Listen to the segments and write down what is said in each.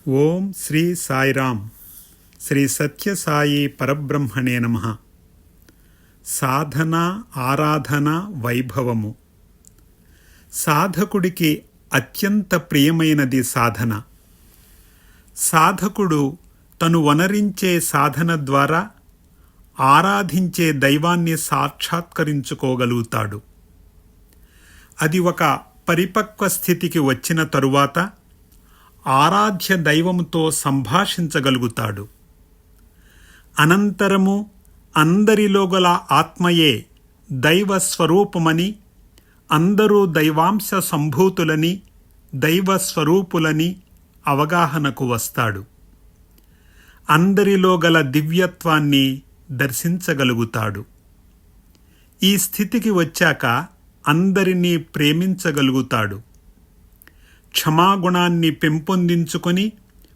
ఓం శ్రీ సాయిరామ్. శ్రీ సత్యసాయి పరబ్రహ్మణే నమః. సాధన, ఆరాధన, వైభవము. సాధకుడికి అత్యంత ప్రియమైనది సాధన. సాధకుడు తను వనరించే సాధన ద్వారా ఆరాధించే దైవాన్ని సాక్షాత్కరించుకోగలుగుతాడు. అది ఒక పరిపక్వ స్థితికి వచ్చిన తరువాత ఆరాధ్య దైవముతో సంభాషించగలుగుతాడు. అనంతరము అందరిలో గల ఆత్మయే దైవ స్వరూపమని, అందరూ దైవాంశ సంభూతులని, దైవ స్వరూపులని అవగాహనకు వస్తాడు. అందరిలో గల దివ్యత్వాన్ని దర్శించగలుగుతాడు. ఈ స్థితికి వచ్చాక అందరినీ ప్రేమించగలుగుతాడు. క్షమాగుణాన్ని పెంపొందించుకొని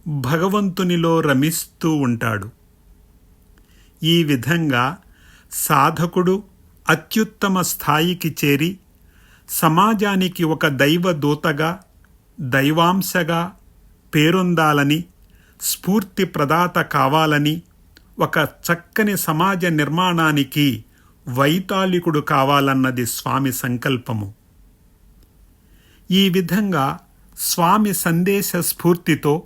భగవంతునిలో రమిస్తూ ఉంటాడు. ఈ విధంగా సాధకుడు అత్యుత్తమ స్థాయికి చేరి సమాజానికి ఒక దైవదూతగా, దైవాంశగా పేరొందాలని, స్ఫూర్తి ప్రదాత కావాలని, ఒక చక్కని సమాజ నిర్మాణానికి వైతాళికుడు కావాలన్నది స్వామి సంకల్పము. ఈ విధంగా స్వామి సందేశ స్ఫూర్తితో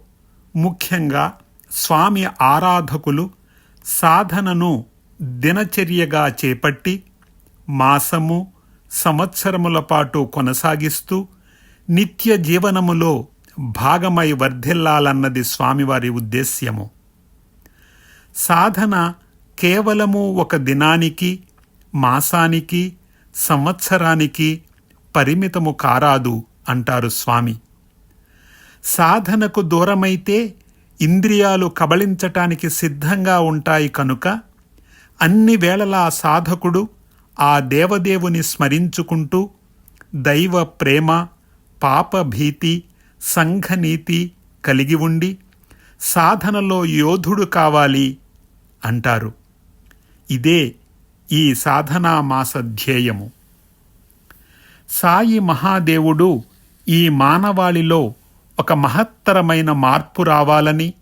ముఖ్యంగా స్వామి ఆరాధకులు సాధనను దినచర్యగా చేపట్టి మాసము, సంవత్సరముల పాటు కొనసాగిస్తూ నిత్య జీవనములో భాగమై వర్ధిల్లాలన్నది స్వామివారి ఉద్దేశ్యము. సాధన కేవలము ఒక దినానికి, మాసానికి, సంవత్సరానికి పరిమితము కారాదు అంటారు స్వామి. సాధనకు దూరమైతే ఇంద్రియాలు కబళించటానికి సిద్ధంగా ఉంటాయి కనుక అన్ని వేళలా సాధకుడు ఆ దేవదేవుని స్మరించుకుంటూ దైవ ప్రేమ, పాపభీతి, సంఘనీతి కలిగి ఉండి సాధనలో యోధుడు కావాలి అంటారు. ఇదే ఈ సాధనా మాస ధ్యేయము. సాయి మహాదేవుడు ఈ మానవాళిలో ఒక మహత్తరమైన మార్పు రావాలని,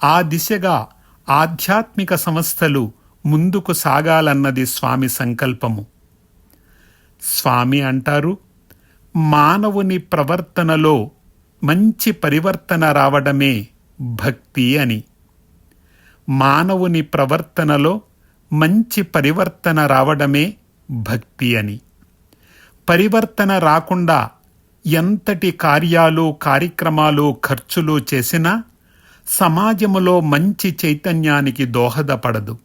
ఆ దిశగా ఆధ్యాత్మిక సంస్థలు ముందుకు సాగాలన్నది స్వామి సంకల్పము. స్వామి అంటారు, మానవుని ప్రవర్తనలో మంచి పరివర్తన రావడమే భక్తి అని. మానవుని ప్రవర్తనలో మంచి పరివర్తన రావడమే భక్తి అని. పరివర్తన రాకుండా ఎంతటి కార్యాలు, కార్యక్రమాలు, ఖర్చులు చేసినా సమాజములో మంచి చైతన్యానికి దోహదపడదు.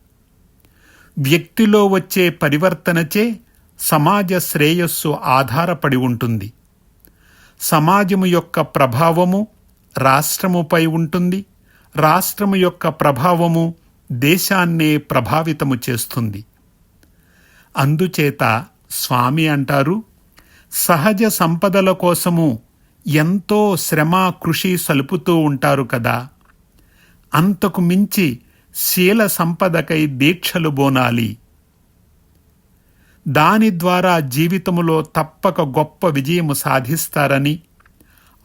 వ్యక్తిలో వచ్చే పరివర్తనచే సమాజ శ్రేయస్సు ఆధారపడి ఉంటుంది. సమాజము యొక్క ప్రభావము రాష్ట్రముపై ఉంటుంది. రాష్ట్రము యొక్క ప్రభావము దేశాన్నే ప్రభావితము చేస్తుంది. అందుచేత స్వామి అంటారు, సహజ సంపదల కోసము ఎంతో శ్రమ, కృషి సలుపుతూ ఉంటారు కదా, అంతకు మించి శీల సంపదకై దీక్షలు బోనాలి. దాని ద్వారా జీవితములో తప్పక గొప్ప విజయము సాధిస్తారని,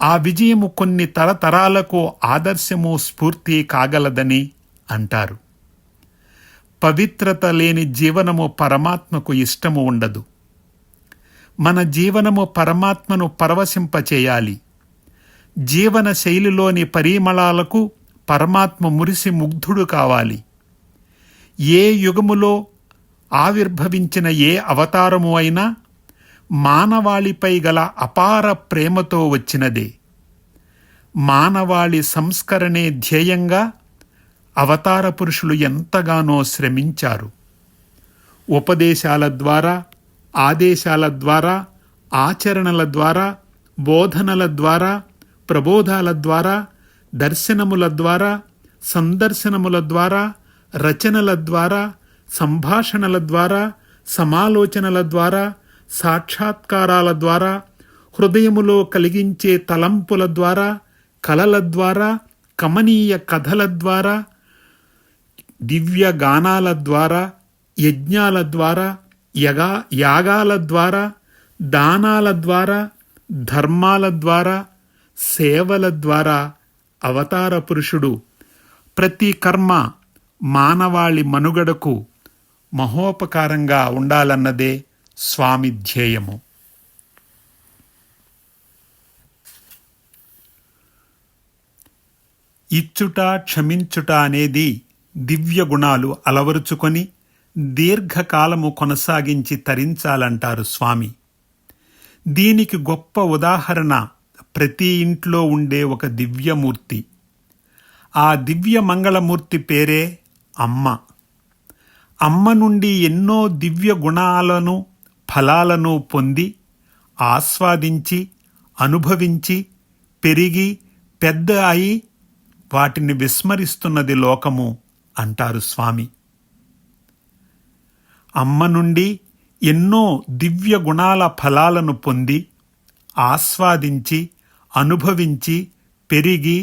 ఆ విజయము కొన్ని తరతరాలకు ఆదర్శము, స్ఫూర్తి కాగలదని అంటారు. పవిత్రత లేని జీవనము పరమాత్మకు ఇష్టము ఉండదు. మన జీవనము పరమాత్మను పరవశింపచేయాలి. జీవన శైలిలోని పరిమళాలకు పరమాత్మ మురిసి ముగ్ధుడు కావాలి. ఏ యుగములో ఆవిర్భవించిన ఏ అవతారము అయినా మానవాళిపై గల అపార ప్రేమతో వచ్చినదే. మానవాళి సంస్కరణే ధ్యేయంగా అవతార పురుషులు ఎంతగానో శ్రమించారు. ఉపదేశాల ద్వారా, ఆదేశాల ద్వారా, ఆచరణల ద్వారా, బోధనల ద్వారా, ప్రబోధాల ద్వారా, దర్శనముల ద్వారా, సందర్శనముల ద్వారా, రచనల ద్వారా, సంభాషణల ద్వారా, సమాలోచనల ద్వారా, సాక్షాత్కారాల ద్వారా, హృదయములో కలిగించే తలంపుల ద్వారా, కలల ద్వారా, కమనీయ కథల ద్వారా, దివ్య గానాల ద్వారా, యజ్ఞాల ద్వారా, యాగాల ద్వారా, దానాల ద్వారా, ధర్మాల ద్వారా, సేవల ద్వారా అవతార పురుషుడు ప్రతి కర్మ మానవాళి మనుగడకు మహోపకారంగా ఉండాలన్నదే స్వామి ధ్యేయము. ఇచ్చుట క్షమించుట అనేది దివ్య గుణాలు అలవరుచుకొని దీర్ఘకాలము కొనసాగించి తరించాలంటారు స్వామి. దీనికి గొప్ప ఉదాహరణ ప్రతి ఇంట్లో ఉండే ఒక దివ్యమూర్తి. ఆ దివ్య మంగళమూర్తి పేరే అమ్మ. అమ్మ నుండి ఎన్నో దివ్య గుణాలను ఫలాలను పొంది ఆస్వాదించి అనుభవించి పెరిగి పెద్ద అయి వాటిని విస్మరిస్తున్నది లోకము అంటారు స్వామి. అమ్మ నుండి ఎన్నో దివ్య గుణాల ఫలాలను పొంది ఆస్వాదించి అనుభవించి పెరిగి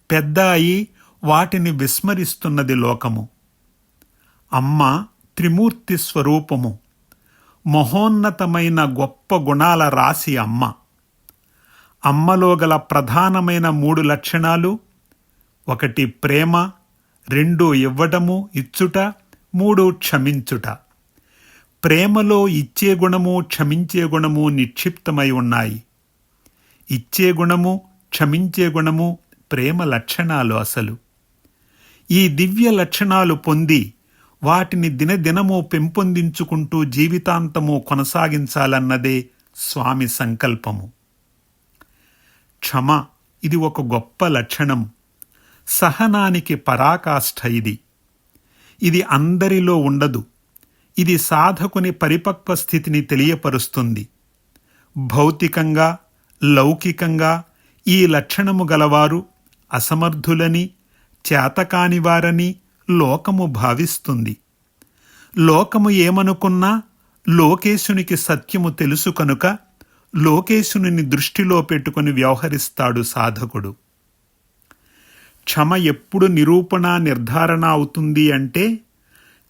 పెద్ద అయి వాటిని విస్మరిస్తున్నది లోకము. అమ్మ త్రిమూర్తి స్వరూపము, మహోన్నతమైన గొప్ప గుణాల రాశి అమ్మ. అమ్మలో గల ప్రధానమైన 3 లక్షణాలు: 1 ప్రేమ, 2 ఇవ్వడము ఇచ్చుట, 3 క్షమించుట. ప్రేమలో ఇచ్చే గుణము క్షమించే గుణము నిక్షిప్తమై ఉన్నాయి. ఇచ్చే గుణము క్షమించే గుణము ప్రేమ లక్షణాలు అసలు. ఈ దివ్య లక్షణాలు పొంది వాటిని దినదినము పెంపొందించుకుంటూ జీవితాంతము కొనసాగించాలన్నదే స్వామి సంకల్పము. క్షమ ఇది ఒక గొప్ప లక్షణం. సహనానికి పరాకాష్ఠ ఇది. ఇది అందరిలో ఉండదు. ఇది సాధకుని పరిపక్వ స్థితిని తెలియపరుస్తుంది. భౌతికంగా లౌకికంగా ఈ లక్షణము గలవారు అసమర్థులని చేతకానివారని లోకము భావిస్తుంది. లోకము ఏమనుకున్నా లోకేశునికి సత్యము తెలుసు కనుక లోకేశుని దృష్టిలో పెట్టుకుని వ్యవహరిస్తాడు సాధకుడు. క్షమ ఎప్పుడు నిరూపణ నిర్ధారణ అవుతుంది అంటే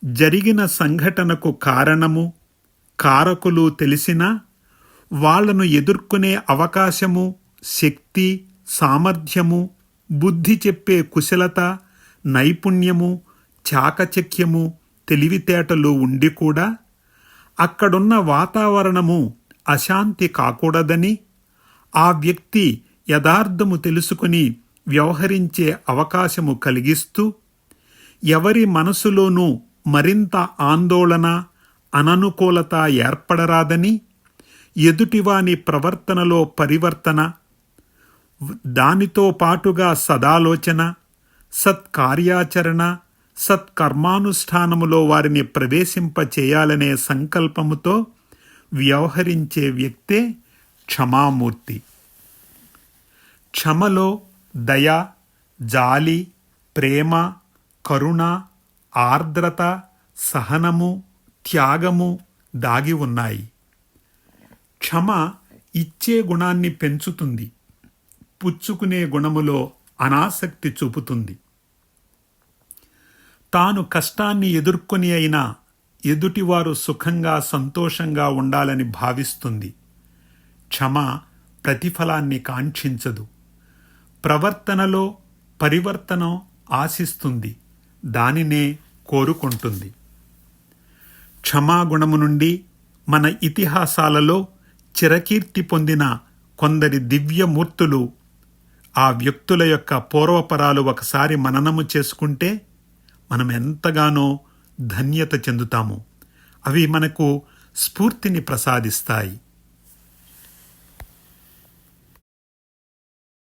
జరిగిన సంఘటనకు కారణము కారకులు తెలిసినా వాళ్లను ఎదుర్కొనే అవకాశము శక్తి సామర్థ్యము బుద్ధి చెప్పే కుశలత నైపుణ్యము చాకచక్యము తెలివితేటలు ఉండి కూడా అక్కడున్న వాతావరణము అశాంతి కాకూడదని ఆ వ్యక్తి యథార్థము తెలుసుకుని వ్యవహరించే అవకాశము కలిగిస్తూ ఎవరి మనసులోనూ మరింత ఆందోళన అననుకూలత ఏర్పడరాదని ఎదుటివాని ప్రవర్తనలో పరివర్తన దానితో పాటుగా సదాలోచన సత్కార్యాచరణ సత్కర్మానుష్ఠానములో వారిని ప్రవేశింపచేయాలనే సంకల్పముతో వ్యవహరించే వ్యక్తే క్షమామూర్తి. క్షమలో దయ జాలి ప్రేమ కరుణ ఆర్ద్రత సహనము త్యాగము దాగి ఉన్నాయి. క్షమ ఇచ్చే గుణాన్ని పెంచుతుంది. పుచ్చుకునే గుణములో అనాసక్తి చూపుతుంది. తాను కష్టాన్ని ఎదుర్కొని అయినా ఎదుటివారు సుఖంగా సంతోషంగా ఉండాలని భావిస్తుంది. క్షమ ప్రతిఫలాన్ని కాంక్షించదు. ప్రవర్తనలో పరివర్తన ఆశిస్తుంది. దానినే కోరుకుంటుంది. క్షమాగుణము నుండి మన ఇతిహాసాలలో చిరకీర్తి పొందిన కొందరి దివ్యమూర్తులు ఆ వ్యక్తుల యొక్క పూర్వపరాలు ఒకసారి మననము చేసుకుంటే మనం ఎంతగానో ధన్యత చెందుతాము. అవి మనకు స్ఫూర్తిని ప్రసాదిస్తాయి.